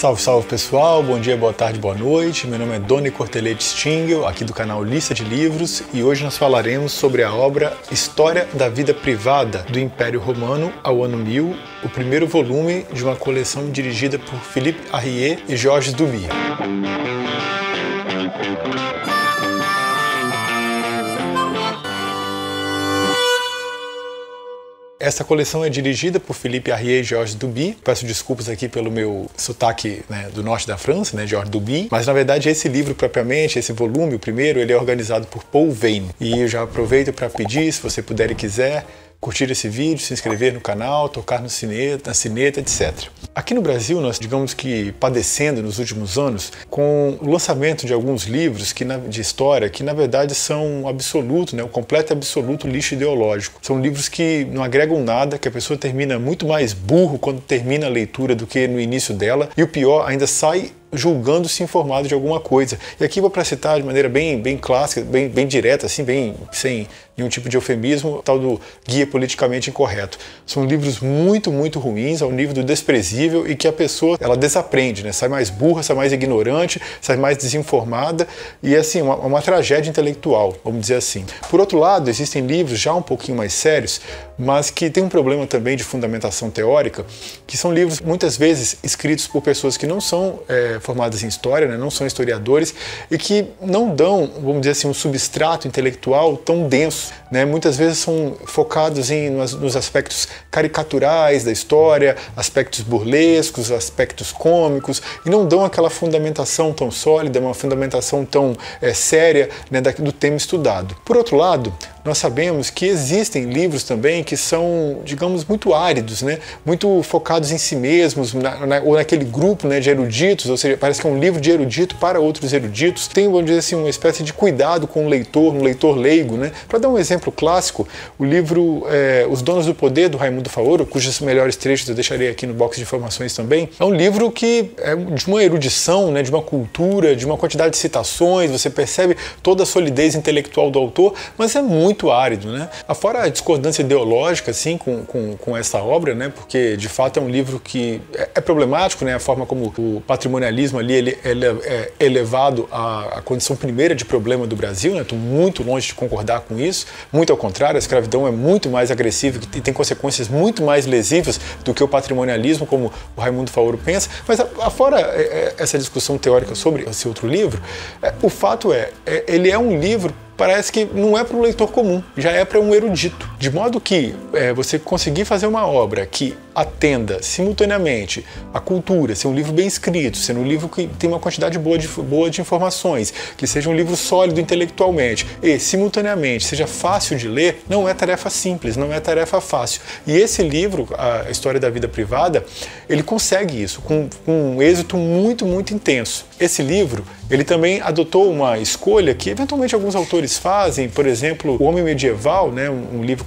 Salve, salve pessoal, bom dia, boa tarde, boa noite. Meu nome é Doni Cortelete Stingel, aqui do canal Lista de Livros, e hoje nós falaremos sobre a obra História da Vida Privada do Império Romano ao ano 1000, o primeiro volume de uma coleção dirigida por Philippe Arrier e Georges Duby. Essa coleção é dirigida por Philippe Arrier e Georges Duby. Peço desculpas aqui pelo meu sotaque, do norte da França, Georges Duby. Mas na verdade esse livro propriamente, esse volume, o primeiro, ele é organizado por Paul Veyne. E eu já aproveito para pedir, se você puder e quiser, curtir esse vídeo, se inscrever no canal, tocar no na sineta, etc. Aqui no Brasil, nós digamos que padecendo nos últimos anos com o lançamento de alguns livros de história que na verdade são absoluto, um completo e absoluto lixo ideológico. São livros que não agregam nada, que a pessoa termina muito mais burro quando termina a leitura do que no início dela, e o pior, ainda sai julgando-se informado de alguma coisa. E aqui vou para citar de maneira bem clássica, bem direta, assim, sem nenhum tipo de eufemismo, o tal do Guia Politicamente Incorreto. São livros muito ruins, ao nível do desprezível, e que a pessoa, ela desaprende, sai mais burra, sai mais ignorante, sai mais desinformada, e assim, uma tragédia intelectual, vamos dizer assim. Por outro lado, existem livros já um pouquinho mais sérios, mas que tem um problema também de fundamentação teórica, que são livros muitas vezes escritos por pessoas que não são formadas em história, não são historiadores, e que não dão, vamos dizer assim, um substrato intelectual tão denso. Muitas vezes são focados nos aspectos caricaturais da história, aspectos burlescos, aspectos cômicos, e não dão aquela fundamentação tão sólida, uma fundamentação tão séria do tema estudado. Por outro lado, nós sabemos que existem livros também que são, digamos, muito áridos, muito focados em si mesmos, ou naquele grupo de eruditos, ou seja, parece que é um livro de erudito para outros eruditos. Tem, vamos dizer assim, uma espécie de cuidado com o leitor, um leitor leigo. Para dar um exemplo clássico, o livro Os Donos do Poder, do Raimundo Faoro, cujos melhores trechos eu deixarei aqui no box de informações também, é um livro que é de uma erudição, de uma cultura, de uma quantidade de citações, você percebe toda a solidez intelectual do autor, mas é muito árido, Afora a discordância ideológica, assim, com essa obra, porque de fato é um livro que é problemático, a forma como o patrimonialismo ali ele é elevado à condição primeira de problema do Brasil, Estou muito longe de concordar com isso, muito ao contrário, a escravidão é muito mais agressiva e tem consequências muito mais lesivas do que o patrimonialismo, como o Raimundo Faoro pensa, mas afora essa discussão teórica sobre esse outro livro, o fato ele é um livro, parece que não é para um leitor comum, já é para um erudito. De modo que você conseguir fazer uma obra que atenda simultaneamente a cultura, ser um livro bem escrito, ser um livro que tem uma quantidade boa de informações, que seja um livro sólido intelectualmente e, simultaneamente, seja fácil de ler, não é tarefa simples, não é tarefa fácil. E esse livro, A História da Vida Privada, ele consegue isso, com um êxito muito intenso. Esse livro, ele também adotou uma escolha que, eventualmente, alguns autores fazem, por exemplo, O Homem Medieval, um livro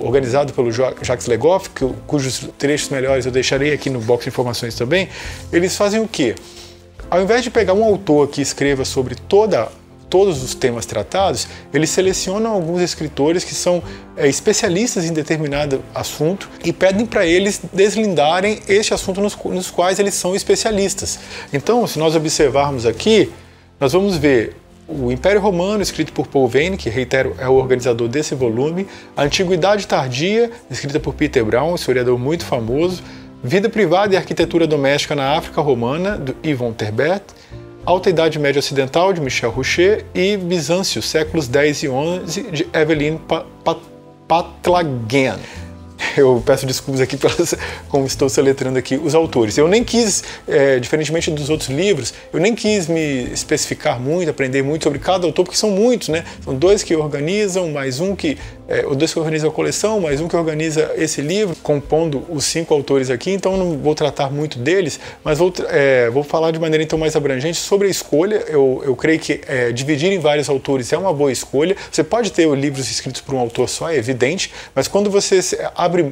organizado pelo Jacques Le Goff, cujos trechos melhores eu deixarei aqui no box de informações também. Eles fazem o quê? Ao invés de pegar um autor que escreva sobre todos os temas tratados, eles selecionam alguns escritores que são especialistas em determinado assunto e pedem para eles deslindarem este assunto nos quais eles são especialistas. Então, se nós observarmos aqui, nós vamos ver o Império Romano, escrito por Paul Veyne, que, reitero, é o organizador desse volume, a Antiguidade Tardia, escrita por Peter Brown, historiador muito famoso, Vida Privada e Arquitetura Doméstica na África Romana, do Yvon Terbet, Alta Idade Média Ocidental, de Michel Rouchet, e Bizâncio, séculos X e XI, de Evelyn Patlagen. Eu peço desculpas aqui como estou soletrando aqui os autores. Eu nem quis, diferentemente dos outros livros, eu nem quis me especificar muito, aprender muito sobre cada autor, porque são muitos, São dois que organizam, mais um que... ou dois que organizam a coleção, mais um que organiza esse livro, compondo os 5 autores aqui, então não vou tratar muito deles, mas vou falar de maneira então mais abrangente sobre a escolha. Eu creio que dividir em vários autores é uma boa escolha. Você pode ter livros escritos por um autor só, é evidente, mas quando você abre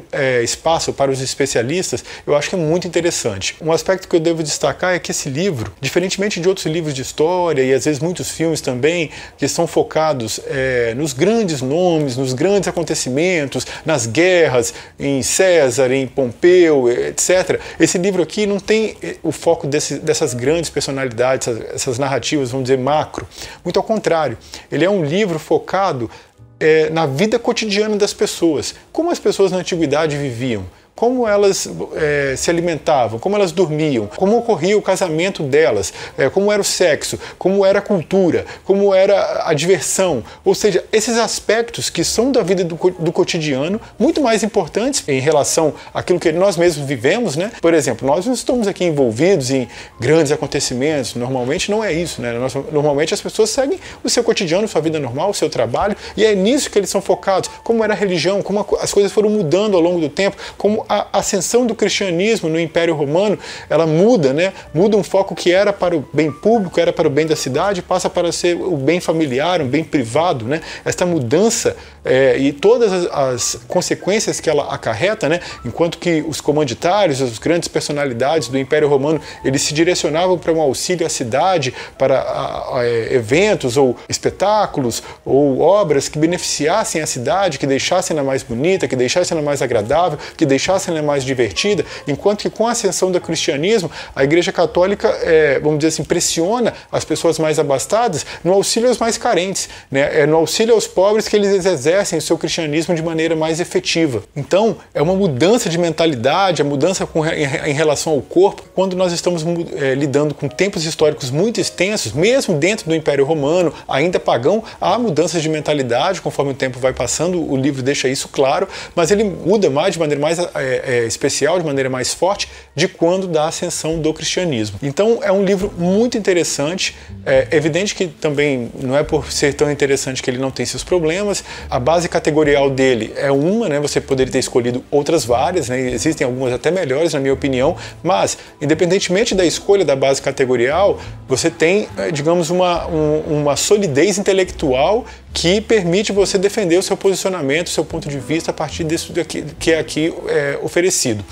espaço para os especialistas, eu acho que é muito interessante. Um aspecto que eu devo destacar é que esse livro, diferentemente de outros livros de história e às vezes muitos filmes também, que são focados nos grandes nomes, nos grandes acontecimentos, nas guerras, em César, em Pompeu, etc. Esse livro aqui não tem o foco dessas grandes personalidades, essas narrativas, vamos dizer, macro. Muito ao contrário, ele é um livro focado na vida cotidiana das pessoas. Como as pessoas na antiguidade viviam, como elas se alimentavam, como elas dormiam, como ocorria o casamento delas, como era o sexo, como era a cultura, como era a diversão. Ou seja, esses aspectos que são da vida do cotidiano, muito mais importantes em relação àquilo que nós mesmos vivemos, né? Por exemplo, nós não estamos aqui envolvidos em grandes acontecimentos, normalmente não é isso, né? Normalmente as pessoas seguem o seu cotidiano, sua vida normal, o seu trabalho, e é nisso que eles são focados, como era a religião, como as coisas foram mudando ao longo do tempo, como a ascensão do cristianismo no Império Romano, ela muda, né? Muda um foco que era para o bem público, era para o bem da cidade, passa para ser o bem familiar, um bem privado, né? Esta mudança e todas as consequências que ela acarreta, né? Enquanto que os comanditários, as grandes personalidades do Império Romano, eles se direcionavam para um auxílio à cidade, para eventos ou espetáculos ou obras que beneficiassem a cidade, que deixassem-na mais bonita, que deixassem-na mais agradável, que deixassem mais divertida, enquanto que com a ascensão do cristianismo, a Igreja Católica, vamos dizer assim, pressiona as pessoas mais abastadas no auxílio aos mais carentes, né? No auxílio aos pobres que eles exercem o seu cristianismo de maneira mais efetiva. Então, é uma mudança de mentalidade, a mudança em relação ao corpo, quando nós estamos lidando com tempos históricos muito extensos, mesmo dentro do Império Romano, ainda pagão, há mudanças de mentalidade, conforme o tempo vai passando, o livro deixa isso claro, mas ele muda de maneira mais especial, de maneira mais forte, de quando da ascensão do cristianismo. Então é um livro muito interessante, é evidente que também não é por ser tão interessante que ele não tem seus problemas, a base categorial dele é uma, né? Você poderia ter escolhido outras várias, né? Existem algumas até melhores na minha opinião, mas independentemente da escolha da base categorial, você tem, digamos, uma solidez intelectual que permite você defender o seu posicionamento, o seu ponto de vista a partir disso que é aqui oferecido.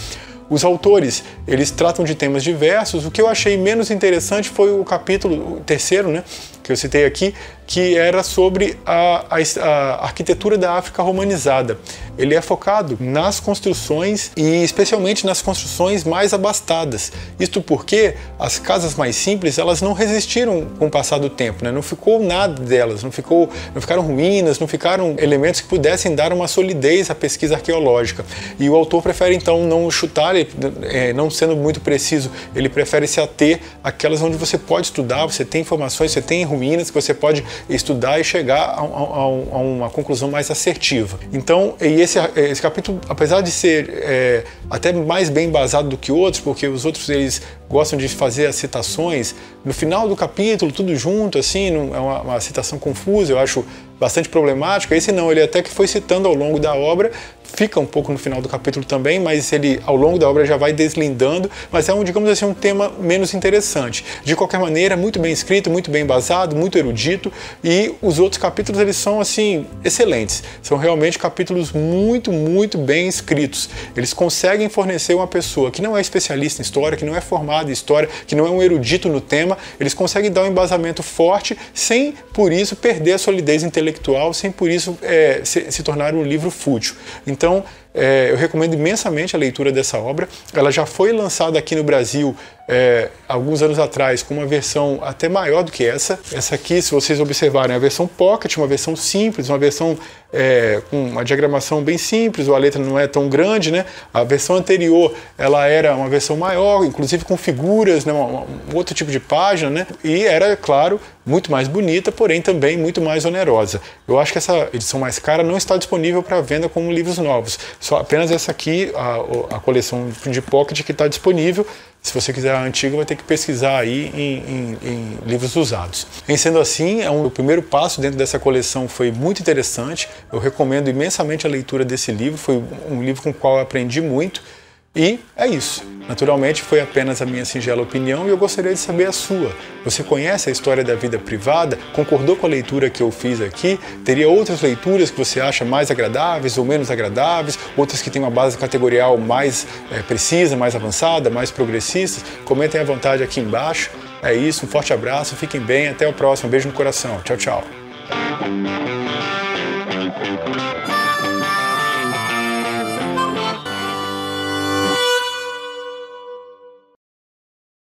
Os autores, eles tratam de temas diversos. O que eu achei menos interessante foi o capítulo terceiro, né, que eu citei aqui, que era sobre a arquitetura da África romanizada. Ele é focado nas construções e especialmente nas construções mais abastadas. Isto porque as casas mais simples, elas não resistiram com o passar do tempo, né? Não ficou nada delas, não ficaram ruínas, não ficaram elementos que pudessem dar uma solidez à pesquisa arqueológica. E o autor prefere então não chutar, não sendo muito preciso, ele prefere se ater àquelas onde você pode estudar, você tem informações, você tem ruínas que você pode estudar e chegar a uma conclusão mais assertiva. Então, esse capítulo, apesar de ser até mais bem embasado do que outros, porque os outros eles gostam de fazer as citações no final do capítulo, tudo junto, assim, é uma citação confusa, eu acho bastante problemática. Esse não, ele até que foi citando ao longo da obra, fica um pouco no final do capítulo também, mas ele ao longo da obra já vai deslindando, mas é digamos assim, um tema menos interessante. De qualquer maneira, muito bem escrito, muito bem embasado, muito erudito, e os outros capítulos eles são assim excelentes. São realmente capítulos muito, muito bem escritos. Eles conseguem fornecer uma pessoa que não é especialista em história, que não é formada em história, que não é um erudito no tema, eles conseguem dar um embasamento forte sem por isso perder a solidez intelectual, sem por isso se tornar um livro fútil. Então, eu recomendo imensamente a leitura dessa obra. Ela já foi lançada aqui no Brasil alguns anos atrás com uma versão até maior do que essa. Essa aqui, se vocês observarem, é a versão Pocket, uma versão simples, uma versão com uma diagramação bem simples, a letra não é tão grande, né? A versão anterior, ela era uma versão maior, inclusive com figuras, né? Um outro tipo de página, né? E era, claro, muito mais bonita, porém também muito mais onerosa. Eu acho que essa edição mais cara não está disponível para venda como livros novos. Só apenas essa aqui, a coleção de Pocket, que está disponível. Se você quiser a antiga, vai ter que pesquisar aí em livros usados. Em sendo assim, o primeiro passo dentro dessa coleção foi muito interessante. Eu recomendo imensamente a leitura desse livro. Foi um livro com o qual eu aprendi muito. E é isso. Naturalmente foi apenas a minha singela opinião e eu gostaria de saber a sua. Você conhece a história da vida privada? Concordou com a leitura que eu fiz aqui? Teria outras leituras que você acha mais agradáveis ou menos agradáveis? Outras que têm uma base categorial mais precisa, mais avançada, mais progressista? Comentem à vontade aqui embaixo. É isso, um forte abraço, fiquem bem, até o próximo. Beijo no coração. Tchau, tchau.